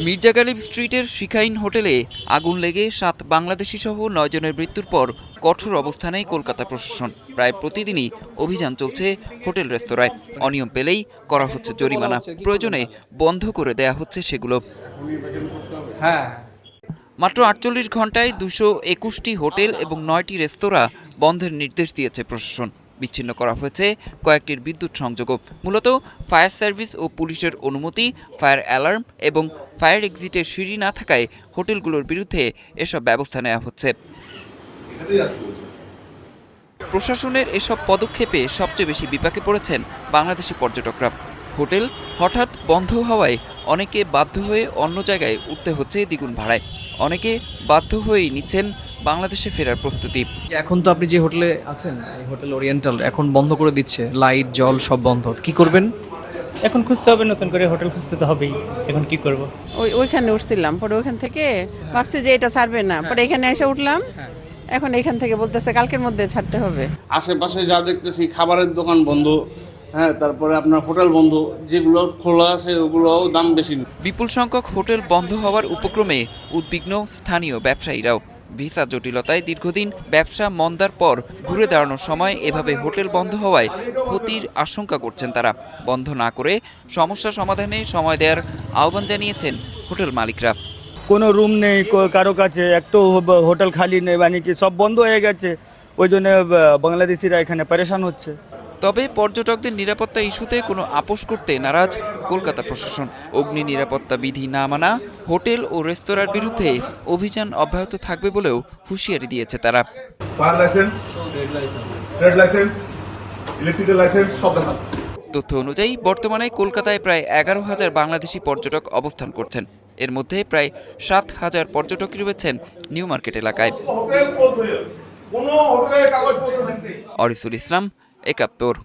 মির্জা গালিব স্ট্রিটের শিখাইন হোটেলে আগুন লেগে ৭ বাংলাদেশি সহ ৯ জনের মৃত্যুর পর কঠোর অবস্থানে কলকাতা প্রশাসন। প্রায় প্রতিদিনই অভিযান চলছে হোটেল রেস্তোরাঁয়। অনিয়ম পেলেই করা হচ্ছে জরিমানা, প্রয়োজনে বন্ধ করে দেয়া হচ্ছে সেগুলো। মাত্র ৪৮ ঘন্টায় ২২১টি হোটেল এবং ৯টি রেস্তোরাঁ বন্ধের নির্দেশ দিয়েছে প্রশাসন। বিচ্ছিন্ন করা হয়েছে কয়েকটির বিদ্যুৎ সংযোগও। মূলত ফায়ার সার্ভিস ও পুলিশের অনুমতি, ফায়ার অ্যালার্ম এবং ফায়ার এক্সিটের সিঁড়ি না থাকায় হোটেলগুলোর বিরুদ্ধে এসব ব্যবস্থা নেওয়া হচ্ছে। প্রশাসনের এসব পদক্ষেপে সবচেয়ে বেশি বিপাকে পড়েছেন বাংলাদেশি পর্যটকরা। হোটেল হঠাৎ বন্ধ হওয়ায় অনেকে বাধ্য হয়ে অন্য জায়গায় উঠতে হচ্ছে দ্বিগুণ ভাড়ায়। অনেকে বাধ্য হয়েই নিচ্ছেন বাংলাদেশে ফেরার প্রস্তুতি। এখন তো আপনি যে হোটেলে আছেন, এই হোটেল ওরিয়েন্টাল এখন বন্ধ করে দিচ্ছে, লাইট জল সব বন্ধ, কি করবেন? এখন খুঁজতে হবে, নতুন করে হোটেল খুঁজতে তো হবেই। এখন কি করব? ওইখানে উঠছিলাম, পরে ওইখান থেকে ভাবছি যে এটা ছাড়বে না, পরে এখানে এসে উঠলাম। এখন এখান থেকে বলতেছে কালকের মধ্যে ছাড়তে হবে। আশেপাশে যা দেখতেছি খাবারের দোকান বন্ধ, তারপরে আপনার হোটেল বন্ধ, যেগুলো খোলা আছে ওগুলোও দাম বেশি। বিপুল সংখ্যক হোটেল বন্ধ হওয়ার উপক্রমে উদ্বিগ্ন স্থানীয় ব্যবসায়ীরাও। ভিসা জটিলতায় দীর্ঘদিন ব্যবসা মন্দার পর ঘুরে দাঁড়ানোর সময় এভাবে হোটেল বন্ধ হওয়ায় ক্ষতির আশঙ্কা করছেন তারা। বন্ধ না করে সমস্যা সমাধানে সময় দেওয়ার আহ্বান জানিয়েছেন হোটেল মালিকরা। কোনো রুম নেই কারো কাছে, একটু হোটেল খালি নেই, মানে কি সব বন্ধ হয়ে গেছে। ওই জন্য বাংলাদেশিরা এখানে পরেশান হচ্ছে। তবে পর্যটকদের নিরাপত্তা ইস্যুতে কোনো আপোষ করতে নারাজ কলকাতা প্রশাসন। অগ্নি নিরাপত্তা বিধি না মানা হোটেল ও রেস্তোরাঁর বিরুদ্ধে অভিযান অব্যাহত থাকবে বলেও হুঁশিয়ারি দিয়েছে তারা। তথ্য অনুযায়ী বর্তমানে কলকাতায় প্রায় ১১,০০০ বাংলাদেশি পর্যটক অবস্থান করছেন। এর মধ্যে প্রায় ৭,০০০ পর্যটক রয়েছেন নিউ মার্কেট এলাকায়। অরিসুল ইসলাম, ৭১।